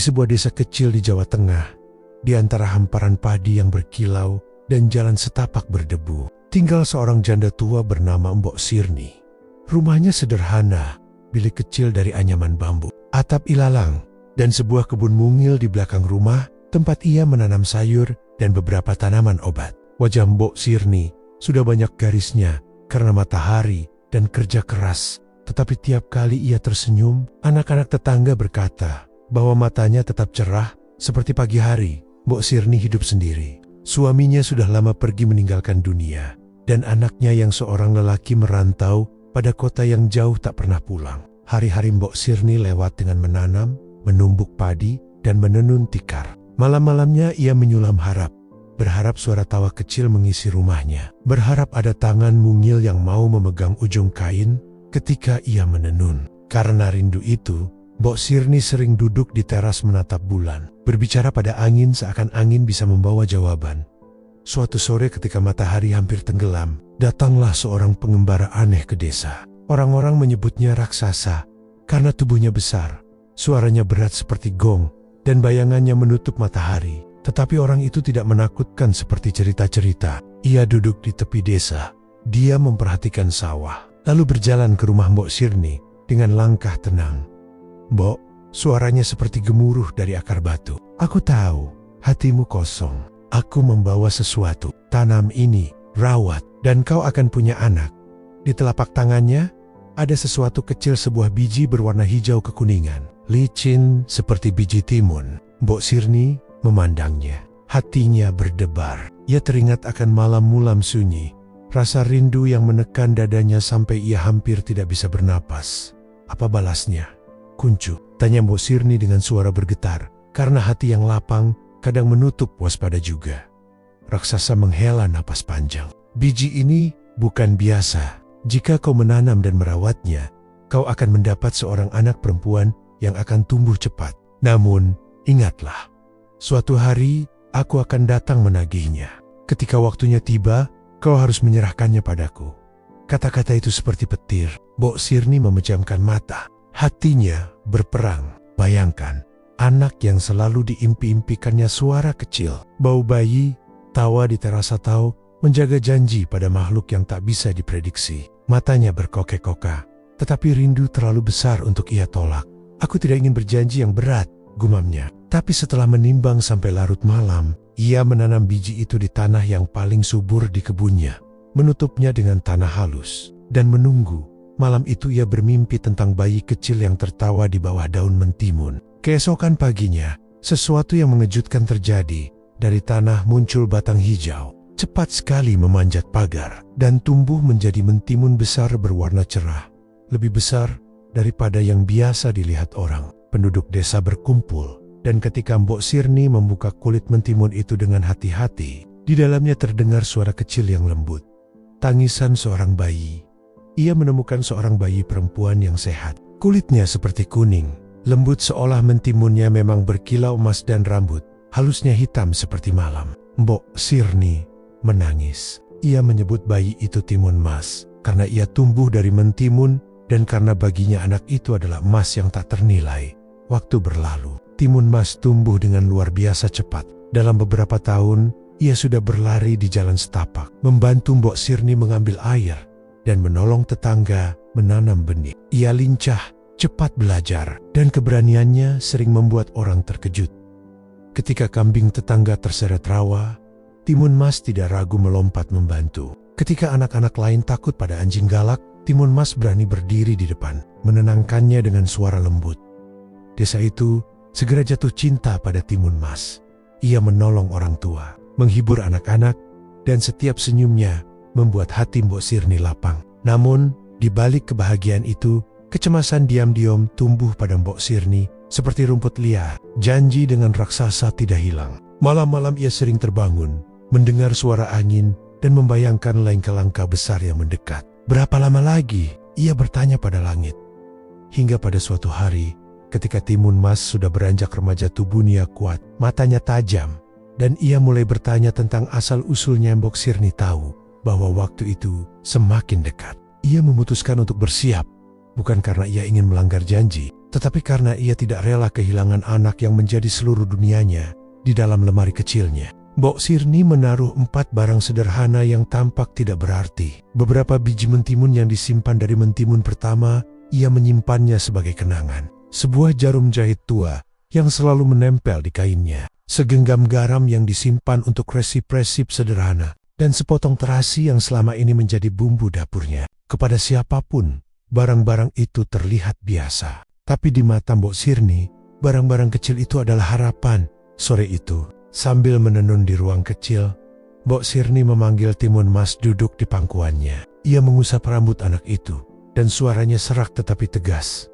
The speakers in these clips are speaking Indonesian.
sebuah desa kecil di Jawa Tengah, di antara hamparan padi yang berkilau dan jalan setapak berdebu, tinggal seorang janda tua bernama Mbok Sirni. Rumahnya sederhana, bilik kecil dari anyaman bambu, atap ilalang, dan sebuah kebun mungil di belakang rumah tempat ia menanam sayur dan beberapa tanaman obat. Wajah Mbok Sirni sudah banyak garisnya karena matahari dan kerja keras, tetapi tiap kali ia tersenyum, anak-anak tetangga berkata bahwa matanya tetap cerah seperti pagi hari. Mbok Sirni hidup sendiri. Suaminya sudah lama pergi meninggalkan dunia, dan anaknya yang seorang lelaki merantau pada kota yang jauh tak pernah pulang. Hari-hari Mbok Sirni lewat dengan menanam, menumbuk padi, dan menenun tikar. Malam-malamnya ia menyulam harap, berharap suara tawa kecil mengisi rumahnya, berharap ada tangan mungil yang mau memegang ujung kain ketika ia menenun. Karena rindu itu, Mbok Sirni sering duduk di teras menatap bulan, berbicara pada angin seakan angin bisa membawa jawaban. Suatu sore ketika matahari hampir tenggelam, datanglah seorang pengembara aneh ke desa. Orang-orang menyebutnya raksasa karena tubuhnya besar, suaranya berat seperti gong, dan bayangannya menutup matahari. Tetapi orang itu tidak menakutkan seperti cerita-cerita. Ia duduk di tepi desa, dia memperhatikan sawah, lalu berjalan ke rumah Mbok Sirni dengan langkah tenang. "Mbok," suaranya seperti gemuruh dari akar batu. "Aku tahu, hatimu kosong. Aku membawa sesuatu. Tanam ini, rawat, dan kau akan punya anak." Di telapak tangannya, ada sesuatu kecil, sebuah biji berwarna hijau kekuningan, licin seperti biji timun. Mbok Sirni memandangnya. Hatinya berdebar. Ia teringat akan malam-malam sunyi, rasa rindu yang menekan dadanya sampai ia hampir tidak bisa bernapas. "Apa balasnya, kuncu?" tanya Mbok Sirni dengan suara bergetar, karena hati yang lapang kadang menutup waspada juga. Raksasa menghela napas panjang. "Biji ini bukan biasa. Jika kau menanam dan merawatnya, kau akan mendapat seorang anak perempuan yang akan tumbuh cepat. Namun, ingatlah, suatu hari aku akan datang menagihnya. Ketika waktunya tiba, kau harus menyerahkannya padaku." Kata-kata itu seperti petir. Mbok Sirni memejamkan mata. Hatinya berperang. Bayangkan, anak yang selalu diimpi-impikannya suara kecil, bau bayi, tawa di teras atau menjaga janji pada makhluk yang tak bisa diprediksi. Matanya berkokek-kokak, tetapi rindu terlalu besar untuk ia tolak. "Aku tidak ingin berjanji yang berat," gumamnya. Tapi setelah menimbang sampai larut malam, ia menanam biji itu di tanah yang paling subur di kebunnya, menutupnya dengan tanah halus, dan menunggu. Malam itu ia bermimpi tentang bayi kecil yang tertawa di bawah daun mentimun. Keesokan paginya, sesuatu yang mengejutkan terjadi. Dari tanah muncul batang hijau, cepat sekali memanjat pagar, dan tumbuh menjadi mentimun besar berwarna cerah, lebih besar daripada yang biasa dilihat orang. Penduduk desa berkumpul, dan ketika Mbok Sirni membuka kulit mentimun itu dengan hati-hati, di dalamnya terdengar suara kecil yang lembut. Tangisan seorang bayi. Ia menemukan seorang bayi perempuan yang sehat. Kulitnya seperti kuning, lembut seolah mentimunnya memang berkilau emas, dan rambut halusnya hitam seperti malam. Mbok Sirni menangis. Ia menyebut bayi itu Timun Mas karena ia tumbuh dari mentimun, dan karena baginya anak itu adalah emas yang tak ternilai. Waktu berlalu. Timun Mas tumbuh dengan luar biasa cepat. Dalam beberapa tahun, ia sudah berlari di jalan setapak, membantu Mbok Sirni mengambil air, dan menolong tetangga menanam benih. Ia lincah, cepat belajar, dan keberaniannya sering membuat orang terkejut. Ketika kambing tetangga terseret rawa, Timun Mas tidak ragu melompat membantu. Ketika anak-anak lain takut pada anjing galak, Timun Mas berani berdiri di depan, menenangkannya dengan suara lembut. Desa itu segera jatuh cinta pada Timun Mas. Ia menolong orang tua, menghibur anak-anak, dan setiap senyumnya membuat hati Mbok Sirni lapang. Namun, di balik kebahagiaan itu, kecemasan diam-diam tumbuh pada Mbok Sirni seperti rumput liar. Janji dengan raksasa tidak hilang. Malam-malam ia sering terbangun, mendengar suara angin, dan membayangkan langkah-langkah besar yang mendekat. Berapa lama lagi? Ia bertanya pada langit. Hingga pada suatu hari, ketika Timun Mas sudah beranjak remaja, tubuhnya kuat, matanya tajam, dan ia mulai bertanya tentang asal-usulnya. Mbok Sirni tahu bahwa waktu itu semakin dekat. Ia memutuskan untuk bersiap, bukan karena ia ingin melanggar janji, tetapi karena ia tidak rela kehilangan anak yang menjadi seluruh dunianya di dalam lemari kecilnya. Mbok Sirni menaruh 4 barang sederhana yang tampak tidak berarti. Beberapa biji mentimun yang disimpan dari mentimun pertama, ia menyimpannya sebagai kenangan. Sebuah jarum jahit tua yang selalu menempel di kainnya. Segenggam garam yang disimpan untuk resip-resip sederhana. Dan sepotong terasi yang selama ini menjadi bumbu dapurnya. Kepada siapapun, barang-barang itu terlihat biasa. Tapi di mata Mbok Sirni, barang-barang kecil itu adalah harapan. Sore itu, sambil menenun di ruang kecil, Mbok Sirni memanggil Timun Mas duduk di pangkuannya. Ia mengusap rambut anak itu, dan suaranya serak tetapi tegas.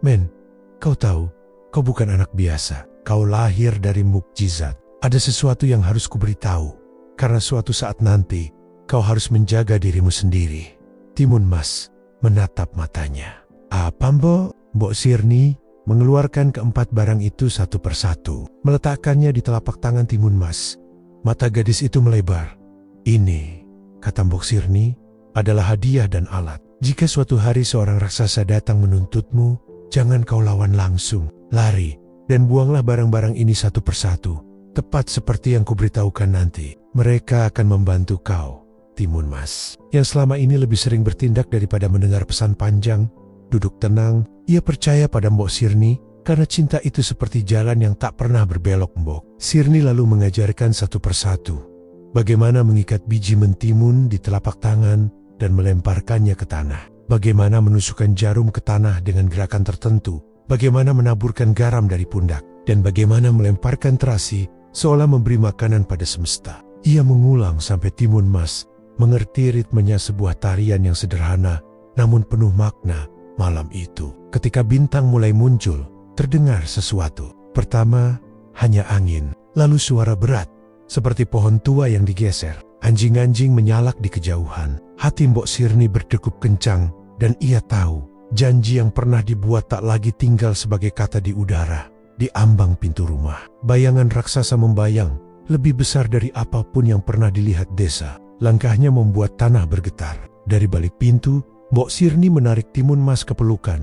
Men, kau tahu, kau bukan anak biasa. Kau lahir dari mukjizat. Ada sesuatu yang harus kuberitahu, karena suatu saat nanti, kau harus menjaga dirimu sendiri. Timun Mas menatap matanya. Apa Mbok? Mbok Sirni mengeluarkan keempat barang itu satu persatu, meletakkannya di telapak tangan Timun Mas. Mata gadis itu melebar. Ini, kata Mbok Sirni, adalah hadiah dan alat. Jika suatu hari seorang raksasa datang menuntutmu, jangan kau lawan langsung. Lari, dan buanglah barang-barang ini satu persatu. Tepat seperti yang kuberitahukan nanti. Mereka akan membantu kau, Timun Mas, yang selama ini lebih sering bertindak daripada mendengar pesan panjang. Duduk tenang, ia percaya pada Mbok Sirni karena cinta itu seperti jalan yang tak pernah berbelok. Mbok Sirni lalu mengajarkan satu persatu bagaimana mengikat biji mentimun di telapak tangan dan melemparkannya ke tanah, bagaimana menusukkan jarum ke tanah dengan gerakan tertentu, bagaimana menaburkan garam dari pundak, dan bagaimana melemparkan terasi seolah memberi makanan pada semesta. Ia mengulang sampai Timun Mas mengerti ritmenya sebuah tarian yang sederhana namun penuh makna. Malam itu, ketika bintang mulai muncul, terdengar sesuatu. Pertama, hanya angin, lalu suara berat, seperti pohon tua yang digeser. Anjing-anjing menyalak di kejauhan. Hati Mbok Sirni berdegup kencang, dan ia tahu, janji yang pernah dibuat tak lagi tinggal sebagai kata di udara. Di ambang pintu rumah, bayangan raksasa membayang, lebih besar dari apapun yang pernah dilihat desa. Langkahnya membuat tanah bergetar. Dari balik pintu, Mbok Sirni menarik Timun Mas ke pelukan,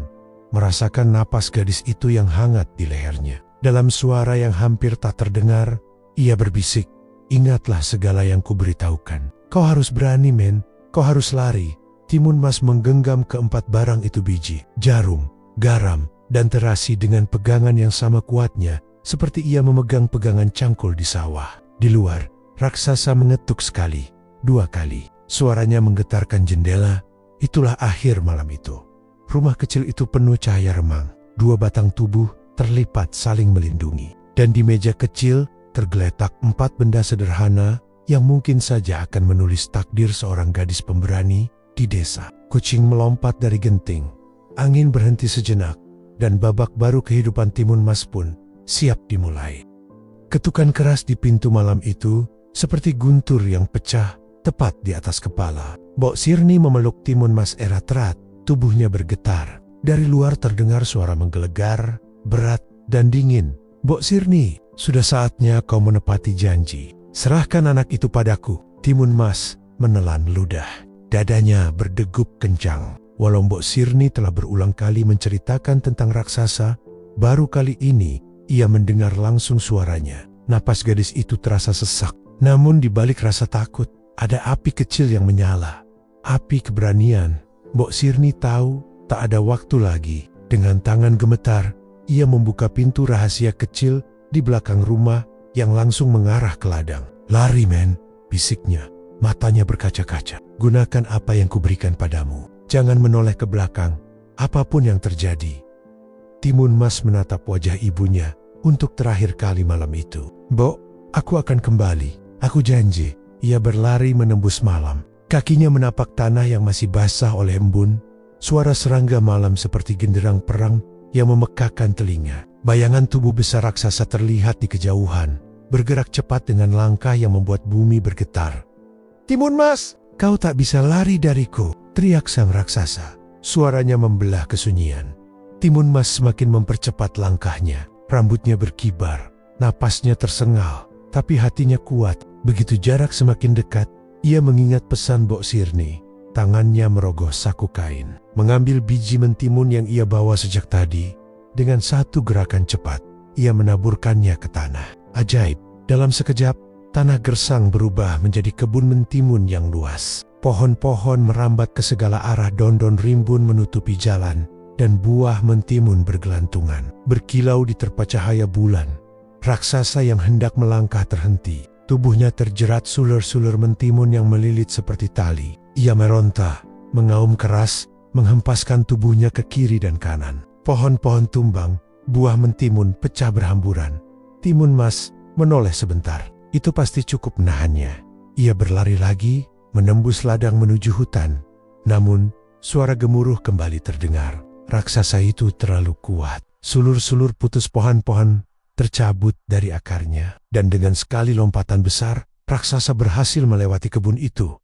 merasakan napas gadis itu yang hangat di lehernya. Dalam suara yang hampir tak terdengar, ia berbisik, ingatlah segala yang kuberitahukan. Kau harus berani, men. Kau harus lari. Timun Mas menggenggam keempat barang itu biji, jarum, garam, dan terasi dengan pegangan yang sama kuatnya, seperti ia memegang pegangan cangkul di sawah. Di luar, raksasa mengetuk sekali, 2 kali. Suaranya menggetarkan jendela. Itulah akhir malam itu. Rumah kecil itu penuh cahaya remang. 2 batang tubuh terlipat saling melindungi. Dan di meja kecil tergeletak 4 benda sederhana yang mungkin saja akan menulis takdir seorang gadis pemberani di desa. Kucing melompat dari genting. Angin berhenti sejenak. Dan babak baru kehidupan Timun Mas pun siap dimulai. Ketukan keras di pintu malam itu seperti guntur yang pecah tepat di atas kepala. Mbok Sirni memeluk Timun Mas erat-erat, tubuhnya bergetar. Dari luar terdengar suara menggelegar, berat, dan dingin. Mbok Sirni, sudah saatnya kau menepati janji. Serahkan anak itu padaku. Timun Mas menelan ludah. Dadanya berdegup kencang. Walau Mbok Sirni telah berulang kali menceritakan tentang raksasa, baru kali ini ia mendengar langsung suaranya. Napas gadis itu terasa sesak. Namun di balik rasa takut, ada api kecil yang menyala. Api keberanian. Mbok Sirni tahu tak ada waktu lagi. Dengan tangan gemetar, ia membuka pintu rahasia kecil di belakang rumah yang langsung mengarah ke ladang. Lari, men, bisiknya. Matanya berkaca-kaca. Gunakan apa yang kuberikan padamu. Jangan menoleh ke belakang, apapun yang terjadi. Timun Mas menatap wajah ibunya untuk terakhir kali malam itu. Mbok, aku akan kembali. Aku janji. Ia berlari menembus malam. Kakinya menapak tanah yang masih basah oleh embun. Suara serangga malam seperti genderang perang yang memekakkan telinga. Bayangan tubuh besar raksasa terlihat di kejauhan, bergerak cepat dengan langkah yang membuat bumi bergetar. Timun Mas, kau tak bisa lari dariku, teriak sang raksasa. Suaranya membelah kesunyian. Timun Mas semakin mempercepat langkahnya. Rambutnya berkibar, napasnya tersengal, tapi hatinya kuat. Begitu jarak semakin dekat, ia mengingat pesan Mbok Sirni. Tangannya merogoh saku kain, mengambil biji mentimun yang ia bawa sejak tadi. Dengan satu gerakan cepat, ia menaburkannya ke tanah. Ajaib, dalam sekejap, tanah gersang berubah menjadi kebun mentimun yang luas. Pohon-pohon merambat ke segala arah, daun-daun rimbun menutupi jalan, dan buah mentimun bergelantungan, berkilau di terpa cahaya bulan. Raksasa yang hendak melangkah terhenti. Tubuhnya terjerat sulur-sulur mentimun yang melilit seperti tali. Ia meronta, mengaum keras, menghempaskan tubuhnya ke kiri dan kanan. Pohon-pohon tumbang, buah mentimun pecah berhamburan. Timun Mas menoleh sebentar. Itu pasti cukup menahannya. Ia berlari lagi, menembus ladang menuju hutan. Namun, suara gemuruh kembali terdengar. Raksasa itu terlalu kuat. Sulur-sulur putus pohon-pohon tercabut dari akarnya. Dan dengan sekali lompatan besar, raksasa berhasil melewati kebun itu.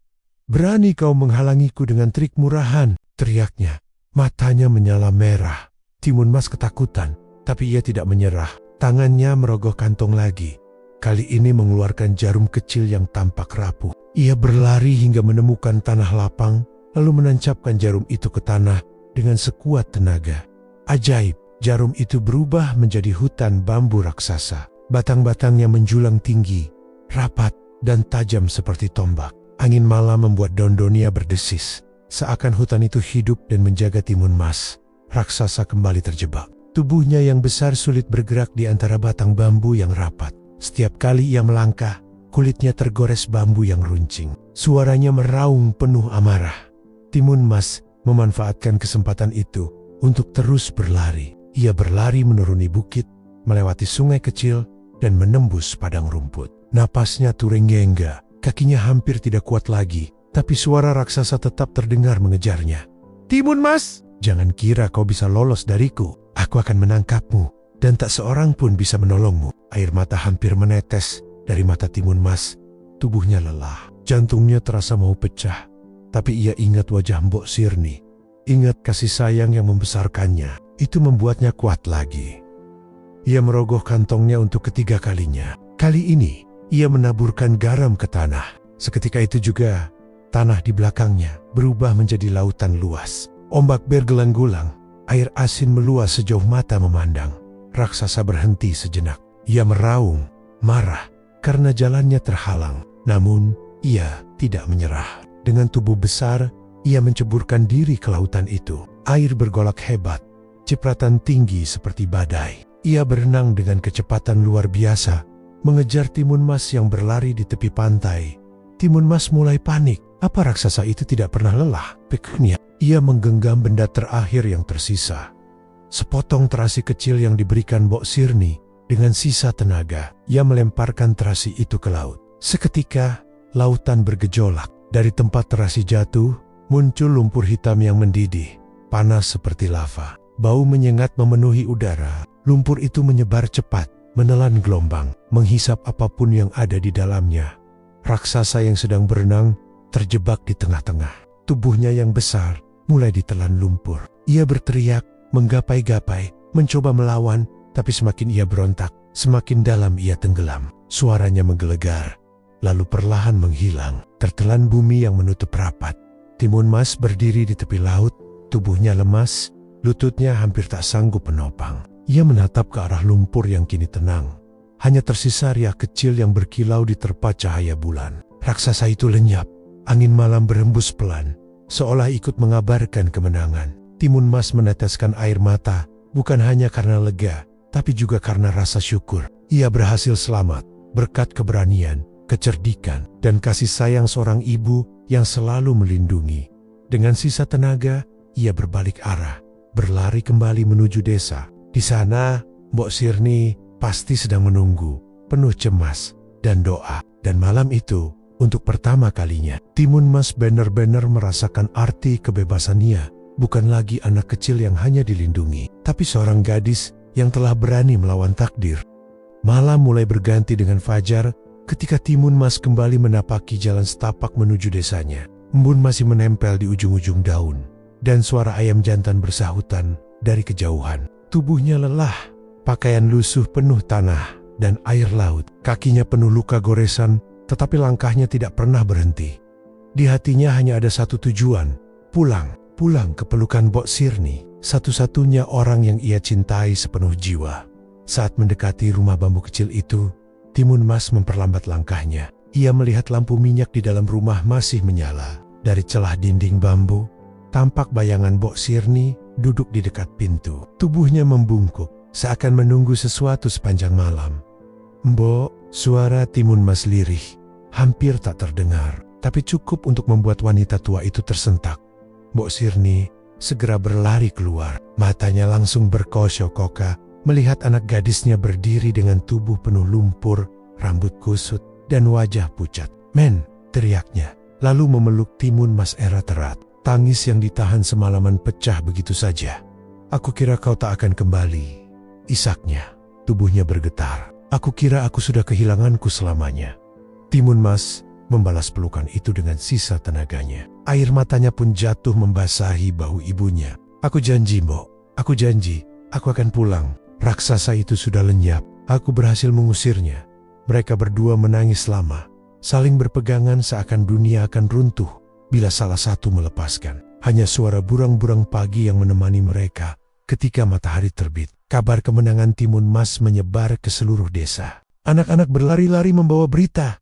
"Berani kau menghalangiku dengan trik murahan," teriaknya. Matanya menyala merah. Timun Mas ketakutan, tapi ia tidak menyerah. Tangannya merogoh kantong lagi. Kali ini mengeluarkan jarum kecil yang tampak rapuh. Ia berlari hingga menemukan tanah lapang, lalu menancapkan jarum itu ke tanah dengan sekuat tenaga. Ajaib, jarum itu berubah menjadi hutan bambu raksasa. Batang-batangnya menjulang tinggi, rapat, dan tajam seperti tombak. Angin malam membuat daun-daunnya berdesis. Seakan hutan itu hidup dan menjaga Timun Mas. Raksasa kembali terjebak. Tubuhnya yang besar sulit bergerak di antara batang bambu yang rapat. Setiap kali ia melangkah, kulitnya tergores bambu yang runcing. Suaranya meraung penuh amarah. Timun Mas memanfaatkan kesempatan itu untuk terus berlari. Ia berlari menuruni bukit, melewati sungai kecil, dan menembus padang rumput. Napasnya turenggengga, kakinya hampir tidak kuat lagi, tapi suara raksasa tetap terdengar mengejarnya. "Timun Mas, jangan kira kau bisa lolos dariku. Aku akan menangkapmu, dan tak seorang pun bisa menolongmu." Air mata hampir menetes dari mata Timun Mas. Tubuhnya lelah, jantungnya terasa mau pecah. Tapi ia ingat wajah Mbok Sirni, ingat kasih sayang yang membesarkannya. Itu membuatnya kuat lagi. Ia merogoh kantongnya untuk ketiga kalinya. Kali ini, ia menaburkan garam ke tanah. Seketika itu juga, tanah di belakangnya berubah menjadi lautan luas. Ombak bergelang-gulang, air asin meluas sejauh mata memandang. Raksasa berhenti sejenak. Ia meraung, marah, karena jalannya terhalang. Namun, ia tidak menyerah. Dengan tubuh besar, ia menceburkan diri ke lautan itu. Air bergolak hebat, cipratan tinggi seperti badai. Ia berenang dengan kecepatan luar biasa, mengejar Timun Mas yang berlari di tepi pantai. Timun Mas mulai panik. Apa raksasa itu tidak pernah lelah? Pikirnya. Ia menggenggam benda terakhir yang tersisa. Sepotong terasi kecil yang diberikan Mbok Sirni. Dengan sisa tenaga, ia melemparkan terasi itu ke laut. Seketika, lautan bergejolak. Dari tempat terasi jatuh, muncul lumpur hitam yang mendidih, panas seperti lava. Bau menyengat memenuhi udara. Lumpur itu menyebar cepat, menelan gelombang, menghisap apapun yang ada di dalamnya. Raksasa yang sedang berenang terjebak di tengah-tengah. Tubuhnya yang besar mulai ditelan lumpur. Ia berteriak, menggapai-gapai, mencoba melawan, tapi semakin ia berontak, semakin dalam ia tenggelam. Suaranya menggelegar, lalu perlahan menghilang, tertelan bumi yang menutup rapat. Timun Mas berdiri di tepi laut, tubuhnya lemas, lututnya hampir tak sanggup menopang. Ia menatap ke arah lumpur yang kini tenang. Hanya tersisa riak kecil yang berkilau di terpa cahaya bulan. Raksasa itu lenyap, angin malam berhembus pelan, seolah ikut mengabarkan kemenangan. Timun Mas meneteskan air mata, bukan hanya karena lega, tapi juga karena rasa syukur. Ia berhasil selamat, berkat keberanian, kecerdikan, dan kasih sayang seorang ibu yang selalu melindungi. Dengan sisa tenaga, ia berbalik arah, berlari kembali menuju desa. Di sana, Mbok Sirni pasti sedang menunggu, penuh cemas dan doa. Dan malam itu, untuk pertama kalinya, Timun Mas benar-benar merasakan arti kebebasannya. Bukan lagi anak kecil yang hanya dilindungi, tapi seorang gadis yang telah berani melawan takdir. Malam mulai berganti dengan fajar ketika Timun Mas kembali menapaki jalan setapak menuju desanya. Embun masih menempel di ujung-ujung daun, dan suara ayam jantan bersahutan dari kejauhan. Tubuhnya lelah, pakaian lusuh penuh tanah dan air laut. Kakinya penuh luka goresan, tetapi langkahnya tidak pernah berhenti. Di hatinya hanya ada satu tujuan, pulang ke pelukan Mbok Sirni. satu-satunya orang yang ia cintai sepenuh jiwa. Saat mendekati rumah bambu kecil itu, Timun Mas memperlambat langkahnya. Ia melihat lampu minyak di dalam rumah masih menyala. Dari celah dinding bambu, tampak bayangan Mbok Sirni duduk di dekat pintu. Tubuhnya membungkuk, seakan menunggu sesuatu sepanjang malam. "Mbok," suara Timun Mas lirih, hampir tak terdengar, tapi cukup untuk membuat wanita tua itu tersentak. Mbok Sirni segera berlari keluar, matanya langsung berkosyok-koka melihat anak gadisnya berdiri dengan tubuh penuh lumpur, rambut kusut, dan wajah pucat. "Men!" teriaknya, lalu memeluk Timun Mas erat-erat. Tangis yang ditahan semalaman pecah begitu saja. "Aku kira kau tak akan kembali," isaknya. Tubuhnya bergetar. "Aku kira aku sudah kehilanganku selamanya." Timun Mas membalas pelukan itu dengan sisa tenaganya. Air matanya pun jatuh membasahi bahu ibunya. "Aku janji, Mbok. Aku janji. Aku akan pulang." Raksasa itu sudah lenyap. Aku berhasil mengusirnya. Mereka berdua menangis lama, saling berpegangan seakan dunia akan runtuh bila salah satu melepaskan. Hanya suara burang-burang pagi yang menemani mereka ketika matahari terbit. Kabar kemenangan Timun Mas menyebar ke seluruh desa. Anak-anak berlari-lari membawa berita.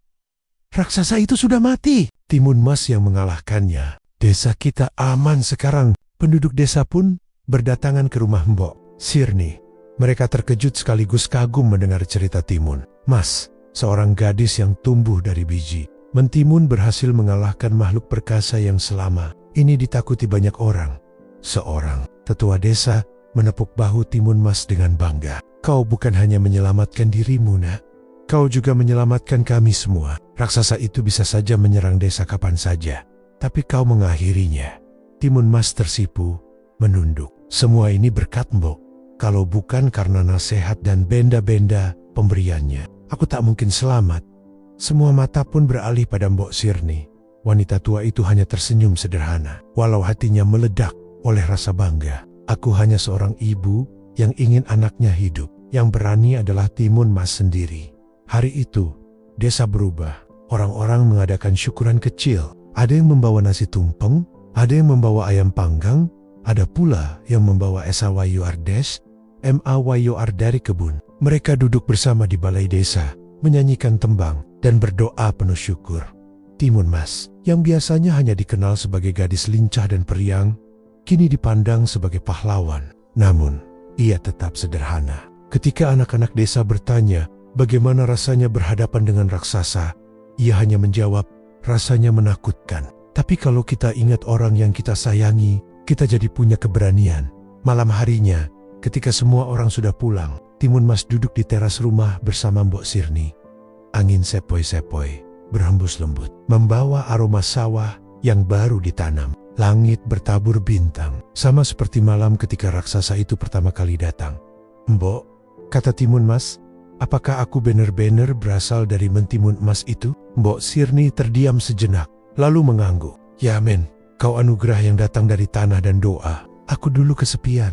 "Raksasa itu sudah mati." Timun Mas yang mengalahkannya. "Desa kita aman sekarang." Penduduk desa pun berdatangan ke rumah Mbok Sirni. Mereka terkejut sekaligus kagum mendengar cerita Timun Mas, seorang gadis yang tumbuh dari biji. Mentimun berhasil mengalahkan makhluk perkasa yang selama ini ditakuti banyak orang. Seorang tetua desa menepuk bahu Timun Mas dengan bangga. "Kau bukan hanya menyelamatkan dirimu, Nak. Kau juga menyelamatkan kami semua. Raksasa itu bisa saja menyerang desa kapan saja, tapi kau mengakhirinya." Timun Mas tersipu, menunduk. "Semua ini berkat Mbok. Kalau bukan karena nasihat dan benda-benda pemberiannya, aku tak mungkin selamat." Semua mata pun beralih pada Mbok Sirni. Wanita tua itu hanya tersenyum sederhana, walau hatinya meledak oleh rasa bangga. "Aku hanya seorang ibu yang ingin anaknya hidup. Yang berani adalah Timun Mas sendiri." Hari itu, desa berubah. Orang-orang mengadakan syukuran kecil. Ada yang membawa nasi tumpeng, ada yang membawa ayam panggang, ada pula yang membawa SAWYUR MAWYUR dari kebun. Mereka duduk bersama di balai desa, menyanyikan tembang dan berdoa penuh syukur. Timun Mas, yang biasanya hanya dikenal sebagai gadis lincah dan periang, kini dipandang sebagai pahlawan. Namun, ia tetap sederhana. Ketika anak-anak desa bertanya bagaimana rasanya berhadapan dengan raksasa, ia hanya menjawab, "Rasanya menakutkan. Tapi kalau kita ingat orang yang kita sayangi, kita jadi punya keberanian." Malam harinya, ketika semua orang sudah pulang, Timun Mas duduk di teras rumah bersama Mbok Sirni. Angin sepoi-sepoi berhembus lembut, membawa aroma sawah yang baru ditanam. Langit bertabur bintang, sama seperti malam ketika raksasa itu pertama kali datang. "Mbok," kata Timun Mas, "apakah aku benar-benar berasal dari mentimun emas itu?" Mbok Sirni terdiam sejenak, lalu mengangguk. "Ya men, kau anugerah yang datang dari tanah dan doa. Aku dulu kesepian,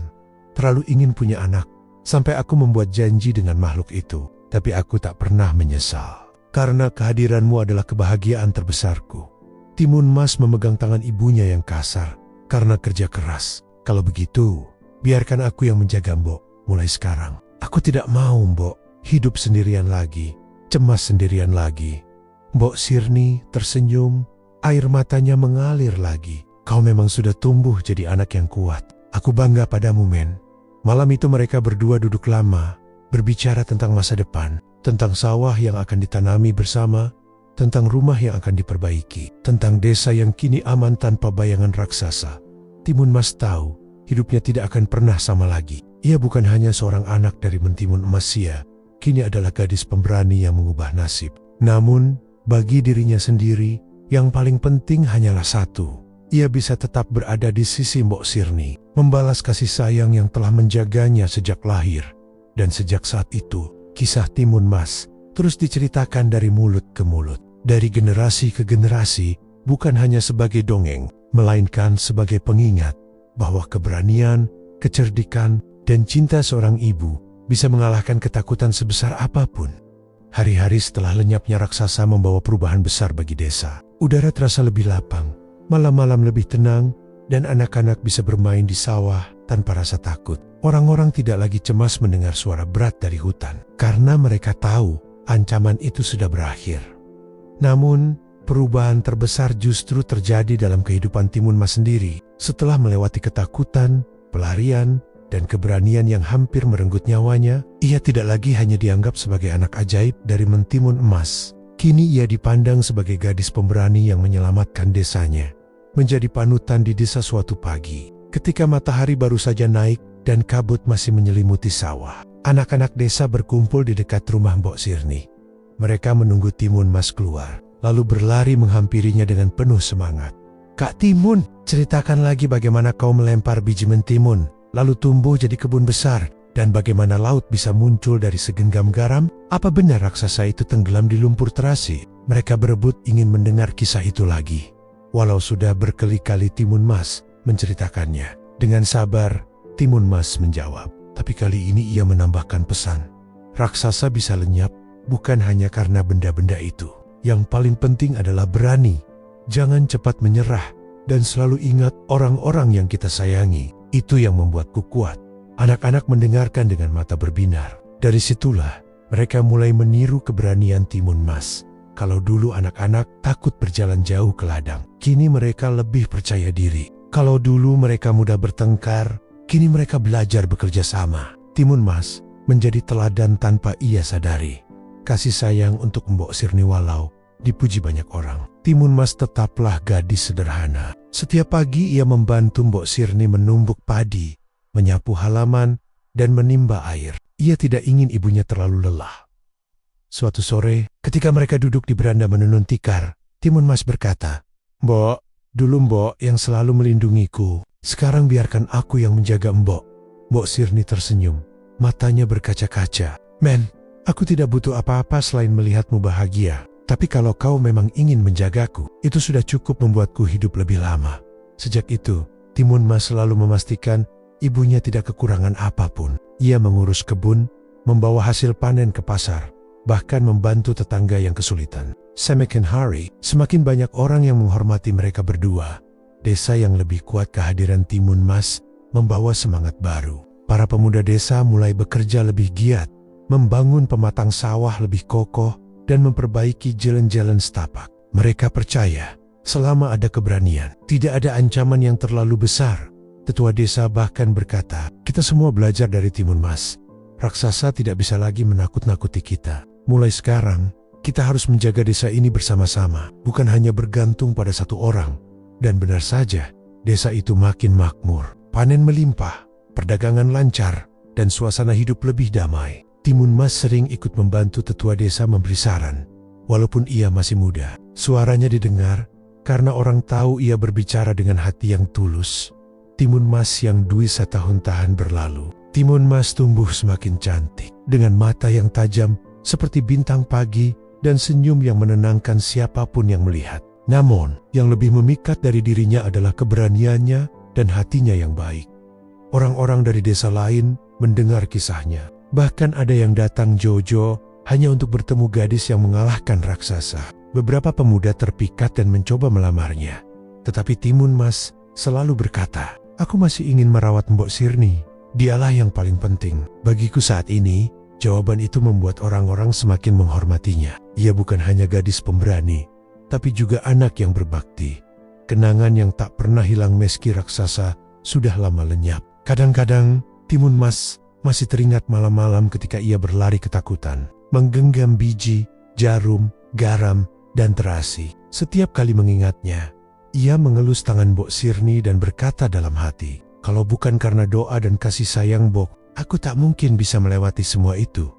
terlalu ingin punya anak, sampai aku membuat janji dengan makhluk itu. Tapi aku tak pernah menyesal, karena kehadiranmu adalah kebahagiaan terbesarku." Timun Mas memegang tangan ibunya yang kasar, "Karena kerja keras. Kalau begitu, biarkan aku yang menjaga Mbok mulai sekarang." "Aku tidak mau, Mbok, hidup sendirian lagi, cemas sendirian lagi." Mbok Sirni tersenyum, air matanya mengalir lagi. "Kau memang sudah tumbuh jadi anak yang kuat. Aku bangga padamu, men." Malam itu mereka berdua duduk lama, berbicara tentang masa depan, tentang sawah yang akan ditanami bersama, tentang rumah yang akan diperbaiki, tentang desa yang kini aman tanpa bayangan raksasa. Timun Mas tahu, hidupnya tidak akan pernah sama lagi. Ia bukan hanya seorang anak dari mentimun emas Sia, kini adalah gadis pemberani yang mengubah nasib. Namun, bagi dirinya sendiri, yang paling penting hanyalah satu. Ia bisa tetap berada di sisi Mbok Sirni, membalas kasih sayang yang telah menjaganya sejak lahir. Dan sejak saat itu, kisah Timun Mas terus diceritakan dari mulut ke mulut, dari generasi ke generasi, bukan hanya sebagai dongeng, melainkan sebagai pengingat bahwa keberanian, kecerdikan, dan cinta seorang ibu bisa mengalahkan ketakutan sebesar apapun. Hari-hari setelah lenyapnya raksasa membawa perubahan besar bagi desa. Udara terasa lebih lapang, malam-malam lebih tenang, dan anak-anak bisa bermain di sawah tanpa rasa takut. Orang-orang tidak lagi cemas mendengar suara berat dari hutan, karena mereka tahu ancaman itu sudah berakhir. Namun, perubahan terbesar justru terjadi dalam kehidupan Timun Mas sendiri. Setelah melewati ketakutan, pelarian, dan keberanian yang hampir merenggut nyawanya, ia tidak lagi hanya dianggap sebagai anak ajaib dari Mentimun Emas. Kini ia dipandang sebagai gadis pemberani yang menyelamatkan desanya. Menjadi panutan di desa suatu pagi, ketika matahari baru saja naik dan kabut masih menyelimuti sawah. Anak-anak desa berkumpul di dekat rumah Mbok Sirni. Mereka menunggu Timun Mas keluar, lalu berlari menghampirinya dengan penuh semangat. "Kak Timun, ceritakan lagi bagaimana kau melempar biji mentimun, lalu tumbuh jadi kebun besar, dan bagaimana laut bisa muncul dari segenggam garam. Apa benar raksasa itu tenggelam di lumpur terasi?" Mereka berebut ingin mendengar kisah itu lagi. Walau sudah berkali-kali Timun Mas menceritakannya. Dengan sabar, Timun Mas menjawab. Tapi kali ini ia menambahkan pesan. Raksasa bisa lenyap bukan hanya karena benda-benda itu. Yang paling penting adalah berani. Jangan cepat menyerah dan selalu ingat orang-orang yang kita sayangi. Itu yang membuatku kuat. Anak-anak mendengarkan dengan mata berbinar. Dari situlah mereka mulai meniru keberanian Timun Mas. Kalau dulu anak-anak takut berjalan jauh ke ladang, kini mereka lebih percaya diri. Kalau dulu mereka mudah bertengkar, kini mereka belajar bekerja sama. Timun Mas menjadi teladan tanpa ia sadari. Kasih sayang untuk Mbok Sirni walau dipuji banyak orang. Timun Mas tetaplah gadis sederhana. Setiap pagi ia membantu Mbok Sirni menumbuk padi, menyapu halaman, dan menimba air. Ia tidak ingin ibunya terlalu lelah. Suatu sore, ketika mereka duduk di beranda menenun tikar, Timun Mas berkata, "Mbok, dulu Mbok yang selalu melindungiku. Sekarang biarkan aku yang menjaga Mbok." Mbok Sirni tersenyum, matanya berkaca-kaca. "Men, aku tidak butuh apa-apa selain melihatmu bahagia. Tapi kalau kau memang ingin menjagaku, itu sudah cukup membuatku hidup lebih lama." Sejak itu, Timun Mas selalu memastikan ibunya tidak kekurangan apapun. Ia mengurus kebun, membawa hasil panen ke pasar, bahkan membantu tetangga yang kesulitan. Semakin hari, semakin banyak orang yang menghormati mereka berdua. Desa yang lebih kuat kehadiran Timun Mas membawa semangat baru. Para pemuda desa mulai bekerja lebih giat, membangun pematang sawah lebih kokoh, dan memperbaiki jalan-jalan setapak. Mereka percaya, selama ada keberanian, tidak ada ancaman yang terlalu besar. Tetua desa bahkan berkata, "Kita semua belajar dari Timun Mas. Raksasa tidak bisa lagi menakut-nakuti kita. Mulai sekarang, kita harus menjaga desa ini bersama-sama, bukan hanya bergantung pada satu orang." Dan benar saja, desa itu makin makmur. Panen melimpah, perdagangan lancar, dan suasana hidup lebih damai. Timun Mas sering ikut membantu tetua desa memberi saran. Walaupun ia masih muda, suaranya didengar karena orang tahu ia berbicara dengan hati yang tulus. Timun Mas yang 2 tahun berlalu. Timun Mas tumbuh semakin cantik, dengan mata yang tajam seperti bintang pagi dan senyum yang menenangkan siapapun yang melihat. Namun, yang lebih memikat dari dirinya adalah keberaniannya dan hatinya yang baik. Orang-orang dari desa lain mendengar kisahnya. Bahkan ada yang datang Jojo hanya untuk bertemu gadis yang mengalahkan raksasa. Beberapa pemuda terpikat dan mencoba melamarnya. Tetapi Timun Mas selalu berkata, "Aku masih ingin merawat Mbok Sirni. Dialah yang paling penting." Bagiku saat ini, jawaban itu membuat orang-orang semakin menghormatinya. Ia bukan hanya gadis pemberani, tapi juga anak yang berbakti. Kenangan yang tak pernah hilang meski raksasa sudah lama lenyap. Kadang-kadang, Timun Mas masih teringat malam-malam ketika ia berlari ketakutan, menggenggam biji, jarum, garam, dan terasi. Setiap kali mengingatnya, ia mengelus tangan Mbok Sirni dan berkata dalam hati, "Kalau bukan karena doa dan kasih sayang Mbok, aku tak mungkin bisa melewati semua itu."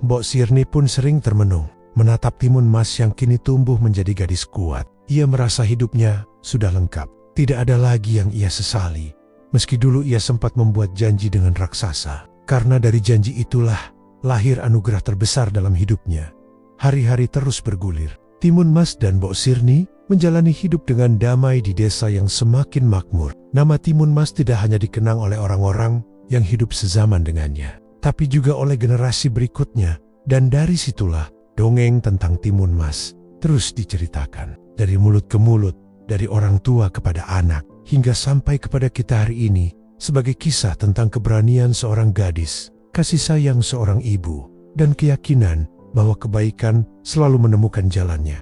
Mbok Sirni pun sering termenung, menatap Timun Mas yang kini tumbuh menjadi gadis kuat. Ia merasa hidupnya sudah lengkap. Tidak ada lagi yang ia sesali. Meski dulu ia sempat membuat janji dengan raksasa. Karena dari janji itulah lahir anugerah terbesar dalam hidupnya. Hari-hari terus bergulir. Timun Mas dan Mbok Sirni menjalani hidup dengan damai di desa yang semakin makmur. Nama Timun Mas tidak hanya dikenang oleh orang-orang yang hidup sezaman dengannya, tapi juga oleh generasi berikutnya. Dan dari situlah dongeng tentang Timun Mas terus diceritakan. Dari mulut ke mulut, dari orang tua kepada anak, hingga sampai kepada kita hari ini. sebagai kisah tentang keberanian seorang gadis, kasih sayang seorang ibu, dan keyakinan bahwa kebaikan selalu menemukan jalannya.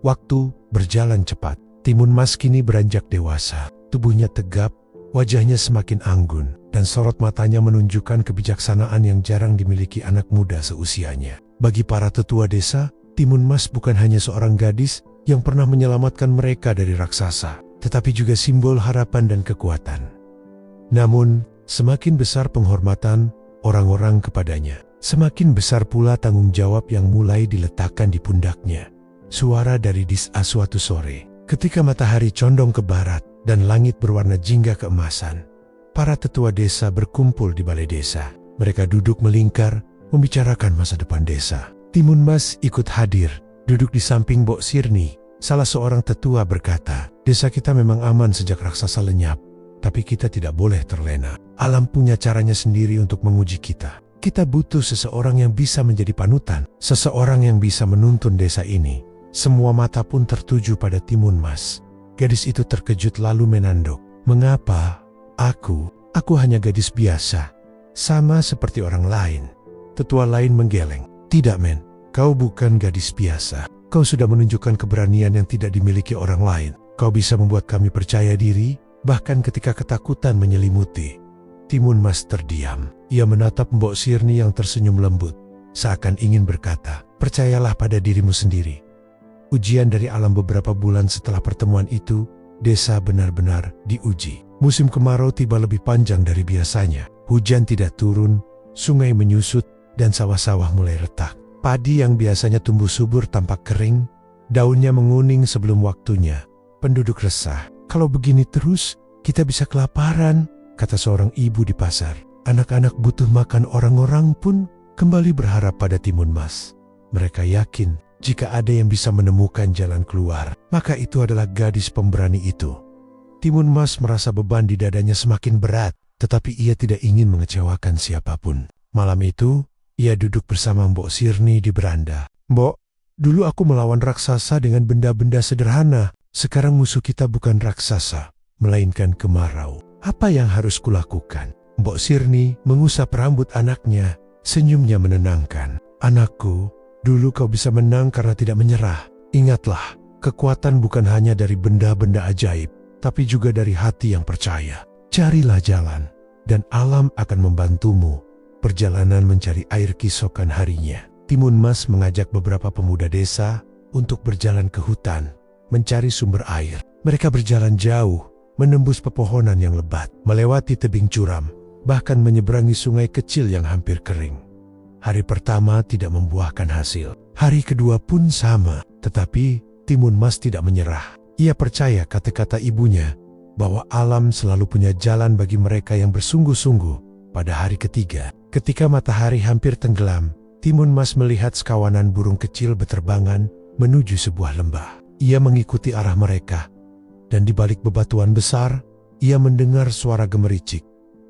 Waktu berjalan cepat. Timun Mas kini beranjak dewasa. Tubuhnya tegap, wajahnya semakin anggun, dan sorot matanya menunjukkan kebijaksanaan yang jarang dimiliki anak muda seusianya. Bagi para tetua desa, Timun Mas bukan hanya seorang gadis yang pernah menyelamatkan mereka dari raksasa, tetapi juga simbol harapan dan kekuatan. Namun, semakin besar penghormatan orang-orang kepadanya, semakin besar pula tanggung jawab yang mulai diletakkan di pundaknya. Suara dari Disa suatu sore, ketika matahari condong ke barat dan langit berwarna jingga keemasan. Para tetua desa berkumpul di balai desa. Mereka duduk melingkar, membicarakan masa depan desa. Timun Mas ikut hadir, duduk di samping Mbok Sirni. Salah seorang tetua berkata, "Desa kita memang aman sejak raksasa lenyap, tapi kita tidak boleh terlena. Alam punya caranya sendiri untuk menguji kita. Kita butuh seseorang yang bisa menjadi panutan, seseorang yang bisa menuntun desa ini." Semua mata pun tertuju pada Timun Mas. Gadis itu terkejut lalu menanduk. "Mengapa? Aku hanya gadis biasa, sama seperti orang lain." Tetua lain menggeleng. "Tidak, men. Kau bukan gadis biasa. Kau sudah menunjukkan keberanian yang tidak dimiliki orang lain. Kau bisa membuat kami percaya diri, bahkan ketika ketakutan menyelimuti." Timun Mas terdiam. Ia menatap Mbok Sirni yang tersenyum lembut, seakan ingin berkata, "Percayalah pada dirimu sendiri." Ujian dari alam beberapa bulan setelah pertemuan itu, desa benar-benar diuji. Musim kemarau tiba lebih panjang dari biasanya. Hujan tidak turun, sungai menyusut, dan sawah-sawah mulai retak. Padi yang biasanya tumbuh subur tampak kering, daunnya menguning sebelum waktunya. Penduduk resah. "Kalau begini terus, kita bisa kelaparan," kata seorang ibu di pasar. Anak-anak butuh makan, orang-orang pun kembali berharap pada Timun Mas. Mereka yakin jika ada yang bisa menemukan jalan keluar, maka itu adalah gadis pemberani itu. Timun Mas merasa beban di dadanya semakin berat, tetapi ia tidak ingin mengecewakan siapapun. Malam itu, ia duduk bersama Mbok Sirni di beranda. "Mbok, dulu aku melawan raksasa dengan benda-benda sederhana. Sekarang musuh kita bukan raksasa, melainkan kemarau. Apa yang harus kulakukan?" Mbok Sirni mengusap rambut anaknya, senyumnya menenangkan. "Anakku, dulu kau bisa menang karena tidak menyerah. Ingatlah, kekuatan bukan hanya dari benda-benda ajaib, tapi juga dari hati yang percaya. Carilah jalan, dan alam akan membantumu." Perjalanan mencari air keesokan harinya. Timun Mas mengajak beberapa pemuda desa untuk berjalan ke hutan, mencari sumber air. Mereka berjalan jauh, menembus pepohonan yang lebat, melewati tebing curam, bahkan menyeberangi sungai kecil yang hampir kering. Hari pertama tidak membuahkan hasil. Hari kedua pun sama, tetapi Timun Mas tidak menyerah. Ia percaya kata-kata ibunya bahwa alam selalu punya jalan bagi mereka yang bersungguh-sungguh. Pada hari ketiga, ketika matahari hampir tenggelam, Timun Mas melihat sekawanan burung kecil beterbangan menuju sebuah lembah. Ia mengikuti arah mereka, dan di balik bebatuan besar, ia mendengar suara gemericik.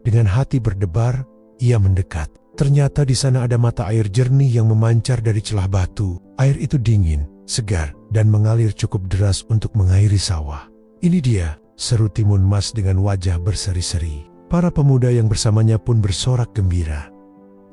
Dengan hati berdebar, ia mendekat. Ternyata di sana ada mata air jernih yang memancar dari celah batu. Air itu dingin, segar, dan mengalir cukup deras untuk mengairi sawah. "Ini dia," seru Timun Mas dengan wajah berseri-seri. Para pemuda yang bersamanya pun bersorak gembira.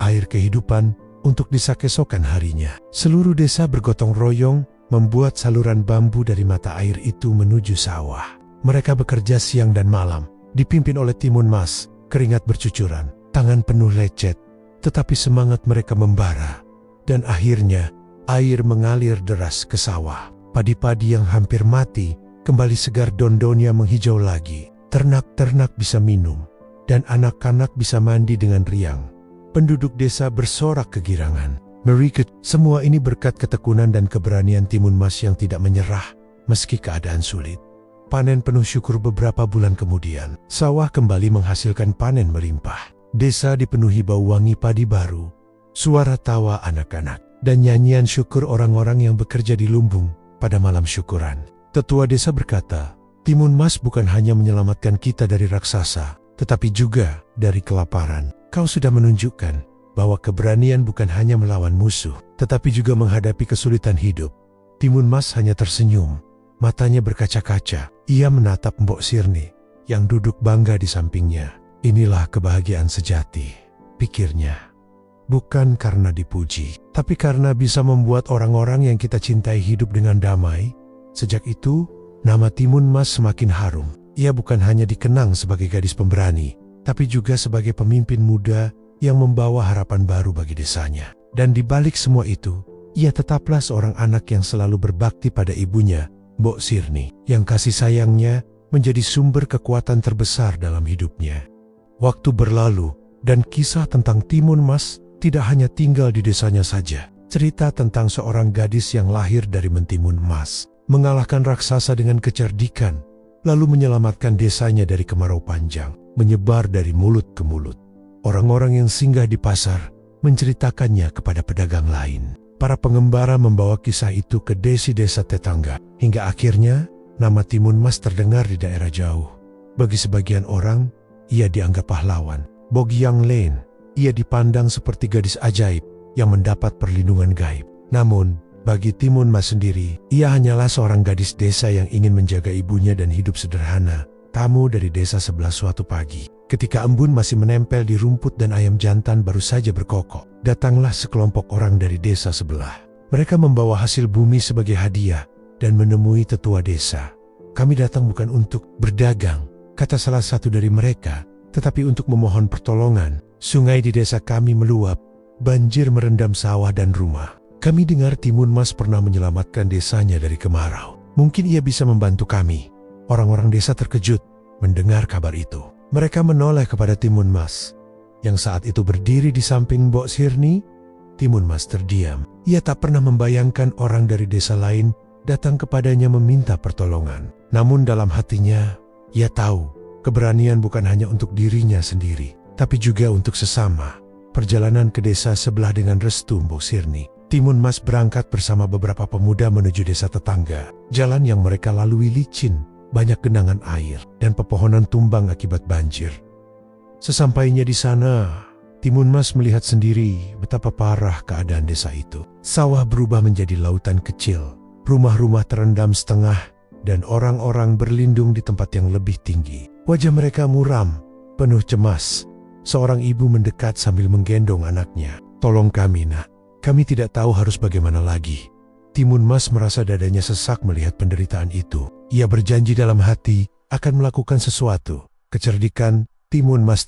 Air kehidupan untuk desa keesokan harinya. Seluruh desa bergotong royong membuat saluran bambu dari mata air itu menuju sawah. Mereka bekerja siang dan malam, dipimpin oleh Timun Mas. Keringat bercucuran, tangan penuh lecet, tetapi semangat mereka membara. Dan akhirnya, air mengalir deras ke sawah. Padi-padi yang hampir mati, kembali segar, daun-daunnya menghijau lagi. Ternak-ternak bisa minum, dan anak-anak bisa mandi dengan riang. Penduduk desa bersorak kegirangan. Mereka, semua ini berkat ketekunan dan keberanian Timun Mas yang tidak menyerah, meski keadaan sulit. Panen penuh syukur beberapa bulan kemudian, sawah kembali menghasilkan panen melimpah. Desa dipenuhi bau wangi padi baru, suara tawa anak-anak, dan nyanyian syukur orang-orang yang bekerja di lumbung pada malam syukuran. Tetua desa berkata, "Timun Mas bukan hanya menyelamatkan kita dari raksasa, tetapi juga dari kelaparan. Kau sudah menunjukkan bahwa keberanian bukan hanya melawan musuh, tetapi juga menghadapi kesulitan hidup." Timun Mas hanya tersenyum, matanya berkaca-kaca. Ia menatap Mbok Sirni yang duduk bangga di sampingnya. Inilah kebahagiaan sejati, pikirnya. Bukan karena dipuji, tapi karena bisa membuat orang-orang yang kita cintai hidup dengan damai. Sejak itu, nama Timun Mas semakin harum. Ia bukan hanya dikenang sebagai gadis pemberani, tapi juga sebagai pemimpin muda yang membawa harapan baru bagi desanya. Dan di balik semua itu, ia tetaplah seorang anak yang selalu berbakti pada ibunya, Mbok Sirni, yang kasih sayangnya menjadi sumber kekuatan terbesar dalam hidupnya. Waktu berlalu, dan kisah tentang Timun Mas tidak hanya tinggal di desanya saja. Cerita tentang seorang gadis yang lahir dari mentimun emas, mengalahkan raksasa dengan kecerdikan, lalu menyelamatkan desanya dari kemarau panjang, menyebar dari mulut ke mulut. Orang-orang yang singgah di pasar menceritakannya kepada pedagang lain. Para pengembara membawa kisah itu ke desa-desa tetangga, hingga akhirnya nama Timun Mas terdengar di daerah jauh. Bagi sebagian orang, ia dianggap pahlawan. Bagi yang lain, ia dipandang seperti gadis ajaib yang mendapat perlindungan gaib. Namun, bagi Timun Mas sendiri, ia hanyalah seorang gadis desa yang ingin menjaga ibunya dan hidup sederhana. Tamu dari desa sebelah suatu pagi, ketika embun masih menempel di rumput dan ayam jantan baru saja berkokok, datanglah sekelompok orang dari desa sebelah. Mereka membawa hasil bumi sebagai hadiah dan menemui tetua desa. "Kami datang bukan untuk berdagang," kata salah satu dari mereka, "tetapi untuk memohon pertolongan. Sungai di desa kami meluap, banjir merendam sawah dan rumah. Kami dengar Timun Mas pernah menyelamatkan desanya dari kemarau. Mungkin ia bisa membantu kami." Orang-orang desa terkejut mendengar kabar itu. Mereka menoleh kepada Timun Mas, yang saat itu berdiri di samping Mbok Sirni. Timun Mas terdiam. Ia tak pernah membayangkan orang dari desa lain datang kepadanya meminta pertolongan. Namun dalam hatinya, ia tahu keberanian bukan hanya untuk dirinya sendiri, tapi juga untuk sesama. Perjalanan ke desa sebelah dengan restu Mbok Sirni, Timun Mas berangkat bersama beberapa pemuda menuju desa tetangga. Jalan yang mereka lalui licin, banyak genangan air, dan pepohonan tumbang akibat banjir. Sesampainya di sana, Timun Mas melihat sendiri betapa parah keadaan desa itu. Sawah berubah menjadi lautan kecil, rumah-rumah terendam setengah, dan orang-orang berlindung di tempat yang lebih tinggi. Wajah mereka muram, penuh cemas. Seorang ibu mendekat sambil menggendong anaknya. "Tolong kami, Nak. Kami tidak tahu harus bagaimana lagi." Timun Mas merasa dadanya sesak melihat penderitaan itu. Ia berjanji dalam hati akan melakukan sesuatu. Kecerdikan Timun Mas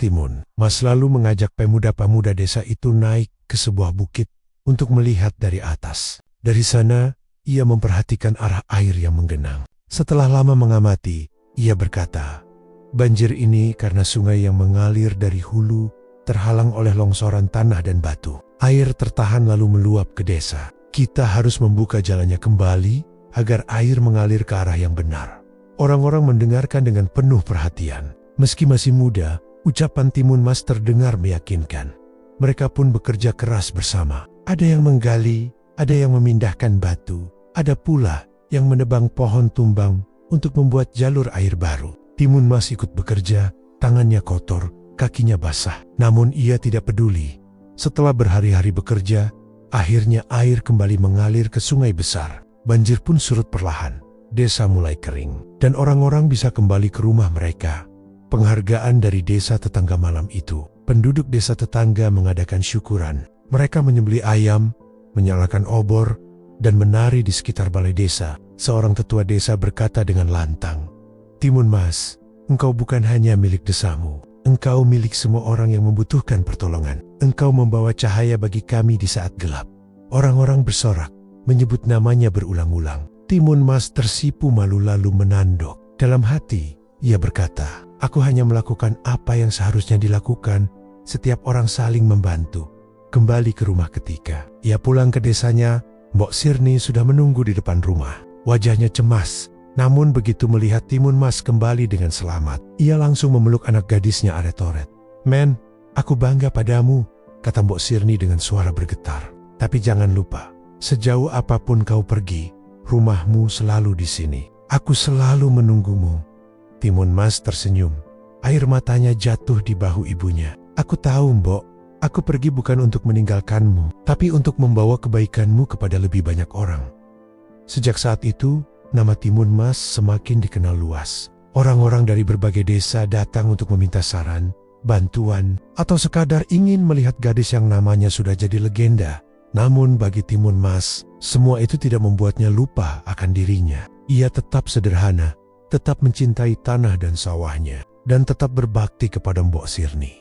lalu mengajak pemuda-pemuda desa itu naik ke sebuah bukit untuk melihat dari atas. Dari sana, ia memperhatikan arah air yang menggenang. Setelah lama mengamati, ia berkata, "Banjir ini karena sungai yang mengalir dari hulu terhalang oleh longsoran tanah dan batu. Air tertahan lalu meluap ke desa. Kita harus membuka jalannya kembali agar air mengalir ke arah yang benar." Orang-orang mendengarkan dengan penuh perhatian. Meski masih muda, ucapan Timun Mas terdengar meyakinkan. Mereka pun bekerja keras bersama. Ada yang menggali, ada yang memindahkan batu, ada pula yang menebang pohon tumbang untuk membuat jalur air baru. Timun Mas ikut bekerja, tangannya kotor, kakinya basah. Namun ia tidak peduli. Setelah berhari-hari bekerja, akhirnya air kembali mengalir ke sungai besar. Banjir pun surut perlahan. Desa mulai kering, dan orang-orang bisa kembali ke rumah mereka. Penghargaan dari desa tetangga malam itu. Penduduk desa tetangga mengadakan syukuran. Mereka menyembelih ayam, menyalakan obor, dan menari di sekitar balai desa. Seorang tetua desa berkata dengan lantang, "Timun Mas, engkau bukan hanya milik desamu. Engkau milik semua orang yang membutuhkan pertolongan. Engkau membawa cahaya bagi kami di saat gelap." Orang-orang bersorak, menyebut namanya berulang-ulang. Timun Mas tersipu malu lalu menandok. Dalam hati, ia berkata, "Aku hanya melakukan apa yang seharusnya dilakukan. Setiap orang saling membantu." Kembali ke rumah ketika ia pulang ke desanya, Mbok Sirni sudah menunggu di depan rumah. Wajahnya cemas, namun begitu melihat Timun Mas kembali dengan selamat, ia langsung memeluk anak gadisnya Aretoret. "Men, aku bangga padamu," kata Mbok Sirni dengan suara bergetar. "Tapi jangan lupa, sejauh apapun kau pergi, rumahmu selalu di sini. Aku selalu menunggumu." Timun Mas tersenyum. Air matanya jatuh di bahu ibunya. "Aku tahu, Mbok. Aku pergi bukan untuk meninggalkanmu, tapi untuk membawa kebaikanmu kepada lebih banyak orang." Sejak saat itu, nama Timun Mas semakin dikenal luas. Orang-orang dari berbagai desa datang untuk meminta saran, bantuan, atau sekadar ingin melihat gadis yang namanya sudah jadi legenda. Namun bagi Timun Mas, semua itu tidak membuatnya lupa akan dirinya. Ia tetap sederhana, tetap mencintai tanah dan sawahnya, dan tetap berbakti kepada Mbok Sirni.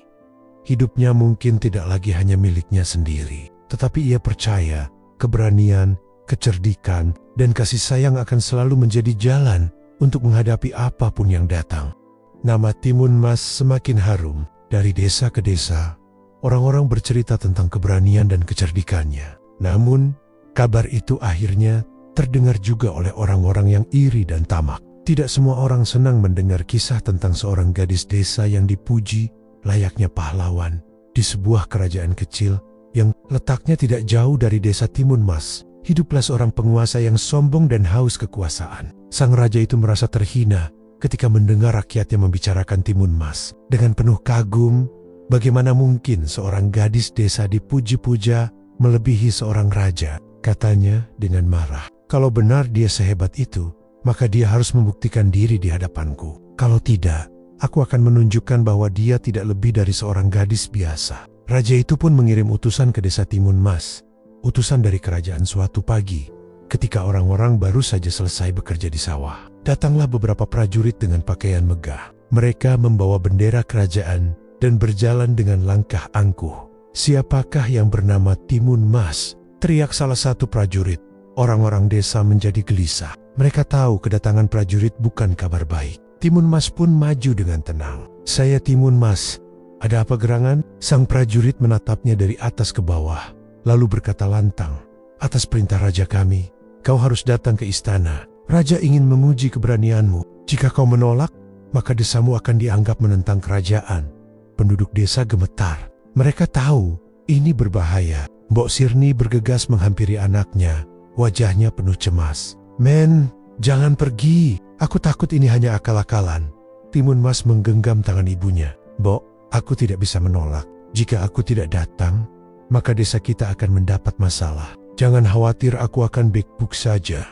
Hidupnya mungkin tidak lagi hanya miliknya sendiri, tetapi ia percaya keberanian, kecerdikan, dan kasih sayang akan selalu menjadi jalan untuk menghadapi apapun yang datang. Nama Timun Mas semakin harum. Dari desa ke desa, orang-orang bercerita tentang keberanian dan kecerdikannya. Namun, kabar itu akhirnya terdengar juga oleh orang-orang yang iri dan tamak. Tidak semua orang senang mendengar kisah tentang seorang gadis desa yang dipuji layaknya pahlawan di sebuah kerajaan kecil yang letaknya tidak jauh dari desa Timun Mas. Hiduplah seorang penguasa yang sombong dan haus kekuasaan. Sang raja itu merasa terhina ketika mendengar rakyatnya membicarakan Timun Mas. Dengan penuh kagum, bagaimana mungkin seorang gadis desa dipuji-puja melebihi seorang raja? Katanya dengan marah. Kalau benar dia sehebat itu, maka dia harus membuktikan diri di hadapanku. Kalau tidak, aku akan menunjukkan bahwa dia tidak lebih dari seorang gadis biasa. Raja itu pun mengirim utusan ke desa Timun Mas. Utusan dari kerajaan suatu pagi, ketika orang-orang baru saja selesai bekerja di sawah. Datanglah beberapa prajurit dengan pakaian megah. Mereka membawa bendera kerajaan dan berjalan dengan langkah angkuh. "Siapakah yang bernama Timun Mas?" teriak salah satu prajurit. Orang-orang desa menjadi gelisah. Mereka tahu kedatangan prajurit bukan kabar baik. Timun Mas pun maju dengan tenang. "Saya Timun Mas. Ada apa gerangan?" Sang prajurit menatapnya dari atas ke bawah, lalu berkata lantang, "Atas perintah raja kami, kau harus datang ke istana. Raja ingin menguji keberanianmu. Jika kau menolak, maka desamu akan dianggap menentang kerajaan." Penduduk desa gemetar. Mereka tahu ini berbahaya. Mbok Sirni bergegas menghampiri anaknya. Wajahnya penuh cemas. "Men, jangan pergi. Aku takut ini hanya akal-akalan." Timun Mas menggenggam tangan ibunya. "Mbok, aku tidak bisa menolak. Jika aku tidak datang, maka desa kita akan mendapat masalah. Jangan khawatir, aku akan baik-baik saja."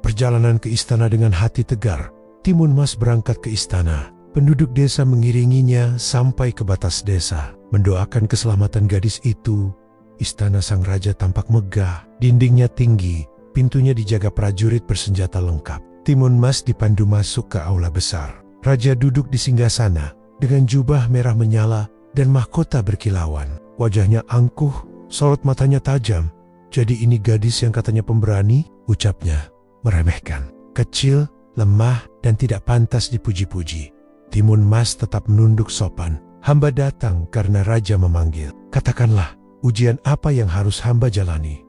Perjalanan ke istana dengan hati tegar, Timun Mas berangkat ke istana. Penduduk desa mengiringinya sampai ke batas desa, mendoakan keselamatan gadis itu. Istana sang raja tampak megah, dindingnya tinggi, pintunya dijaga prajurit bersenjata lengkap. Timun Mas dipandu masuk ke aula besar. Raja duduk di singgasana dengan jubah merah menyala dan mahkota berkilauan. Wajahnya angkuh, sorot matanya tajam. "Jadi ini gadis yang katanya pemberani?" ucapnya meremehkan. "Kecil, lemah, dan tidak pantas dipuji-puji." Timun Mas tetap menunduk sopan. "Hamba datang karena raja memanggil. Katakanlah, ujian apa yang harus hamba jalani?"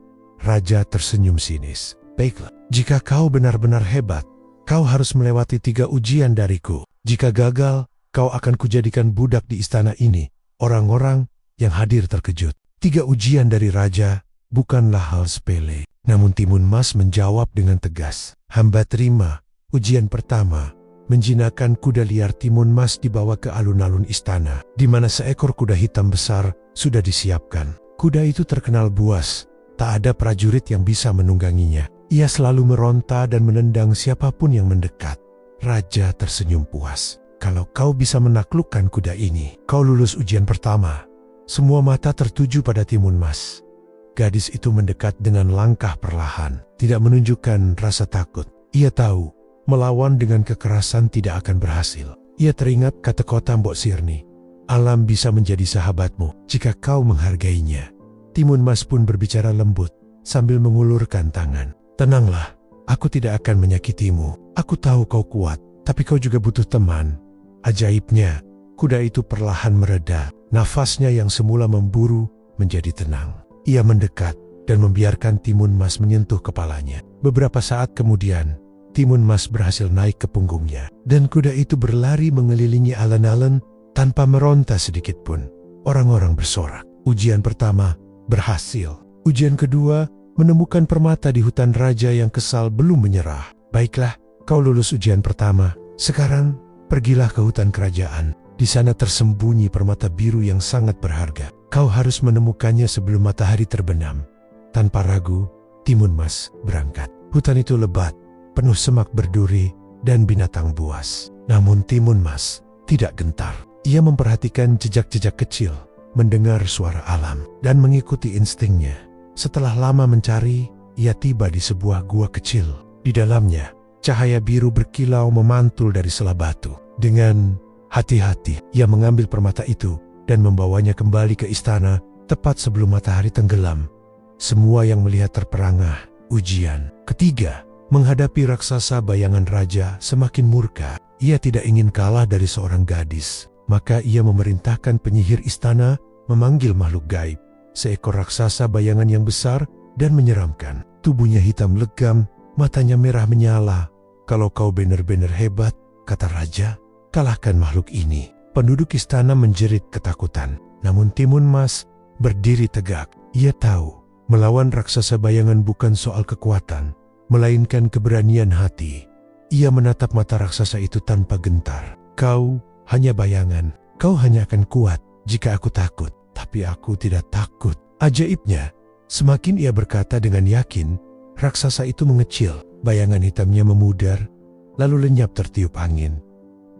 Raja tersenyum sinis. "Baiklah, jika kau benar-benar hebat, kau harus melewati 3 ujian dariku. Jika gagal, kau akan kujadikan budak di istana ini." Orang-orang yang hadir terkejut. 3 ujian dari raja bukanlah hal sepele. Namun Timun Mas menjawab dengan tegas. "Hamba terima. Ujian pertama, menjinakkan kuda liar." Timun Mas dibawa ke alun-alun istana, di mana seekor kuda hitam besar sudah disiapkan. Kuda itu terkenal buas. Tak ada prajurit yang bisa menungganginya. Ia selalu meronta dan menendang siapapun yang mendekat. Raja tersenyum puas. "Kalau kau bisa menaklukkan kuda ini, kau lulus ujian pertama." Semua mata tertuju pada Timun Mas. Gadis itu mendekat dengan langkah perlahan, tidak menunjukkan rasa takut. Ia tahu, melawan dengan kekerasan tidak akan berhasil. Ia teringat kata-kata Mbok Sirni, "Alam bisa menjadi sahabatmu jika kau menghargainya." Timun Mas pun berbicara lembut sambil mengulurkan tangan. "Tenanglah, aku tidak akan menyakitimu. Aku tahu kau kuat, tapi kau juga butuh teman." Ajaibnya, kuda itu perlahan mereda. Nafasnya yang semula memburu menjadi tenang. Ia mendekat dan membiarkan Timun Mas menyentuh kepalanya. Beberapa saat kemudian, Timun Mas berhasil naik ke punggungnya, dan kuda itu berlari mengelilingi alun-alun tanpa meronta sedikit pun. Orang-orang bersorak. Ujian pertama berhasil. Ujian kedua, menemukan permata di hutan raja yang kesal belum menyerah. "Baiklah, kau lulus ujian pertama. Sekarang, pergilah ke hutan kerajaan. Di sana tersembunyi permata biru yang sangat berharga. Kau harus menemukannya sebelum matahari terbenam." Tanpa ragu, Timun Mas berangkat. Hutan itu lebat, penuh semak berduri dan binatang buas. Namun Timun Mas tidak gentar. Ia memperhatikan jejak-jejak kecil, mendengar suara alam, dan mengikuti instingnya. Setelah lama mencari, ia tiba di sebuah gua kecil. Di dalamnya, cahaya biru berkilau memantul dari sela batu. Dengan hati-hati, ia mengambil permata itu dan membawanya kembali ke istana tepat sebelum matahari tenggelam. Semua yang melihat terperangah. Ujian ketiga, menghadapi raksasa bayangan raja semakin murka. Ia tidak ingin kalah dari seorang gadis. Maka ia memerintahkan penyihir istana memanggil makhluk gaib. Seekor raksasa bayangan yang besar dan menyeramkan. Tubuhnya hitam legam, matanya merah menyala. Kalau kau benar-benar hebat, kata raja, kalahkan makhluk ini. Penduduk istana menjerit ketakutan. Namun Timun Mas berdiri tegak. Ia tahu, melawan raksasa bayangan bukan soal kekuatan, melainkan keberanian hati. Ia menatap mata raksasa itu tanpa gentar. Kau hanya bayangan. Kau hanya akan kuat jika aku takut. Tapi aku tidak takut. Ajaibnya, semakin ia berkata dengan yakin, raksasa itu mengecil. Bayangan hitamnya memudar, lalu lenyap tertiup angin.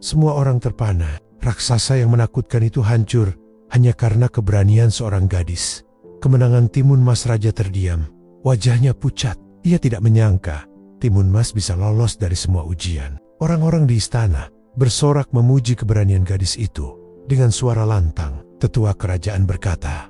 Semua orang terpana. Raksasa yang menakutkan itu hancur hanya karena keberanian seorang gadis. Kemenangan Timun Mas Raja terdiam. Wajahnya pucat. Ia tidak menyangka Timun Mas bisa lolos dari semua ujian. Orang-orang di istana bersorak memuji keberanian gadis itu. Dengan suara lantang, tetua kerajaan berkata,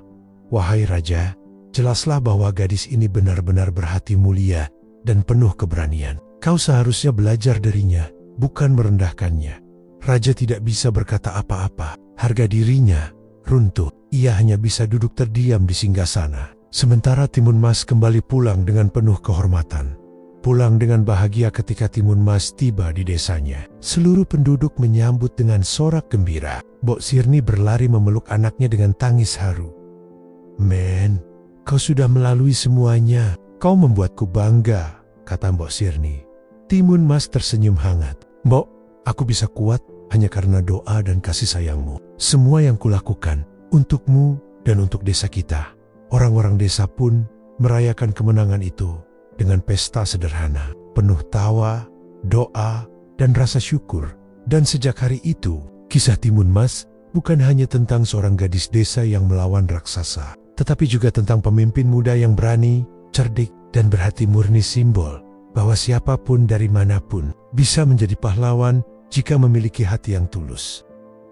"Wahai raja, jelaslah bahwa gadis ini benar-benar berhati mulia dan penuh keberanian. Kau seharusnya belajar darinya, bukan merendahkannya." Raja tidak bisa berkata apa-apa. Harga dirinya runtuh. Ia hanya bisa duduk terdiam di singgasana. Sementara Timun Mas kembali pulang dengan penuh kehormatan. Pulang dengan bahagia ketika Timun Mas tiba di desanya. Seluruh penduduk menyambut dengan sorak gembira. Mbok Sirni berlari memeluk anaknya dengan tangis haru. "Men, kau sudah melalui semuanya. Kau membuatku bangga," kata Mbok Sirni. Timun Mas tersenyum hangat. "Mbok, aku bisa kuat hanya karena doa dan kasih sayangmu. Semua yang kulakukan untukmu dan untuk desa kita." Orang-orang desa pun merayakan kemenangan itu dengan pesta sederhana, penuh tawa, doa, dan rasa syukur. Dan sejak hari itu, kisah Timun Mas bukan hanya tentang seorang gadis desa yang melawan raksasa, tetapi juga tentang pemimpin muda yang berani, cerdik, dan berhati murni, simbol bahwa siapapun dari manapun bisa menjadi pahlawan jika memiliki hati yang tulus.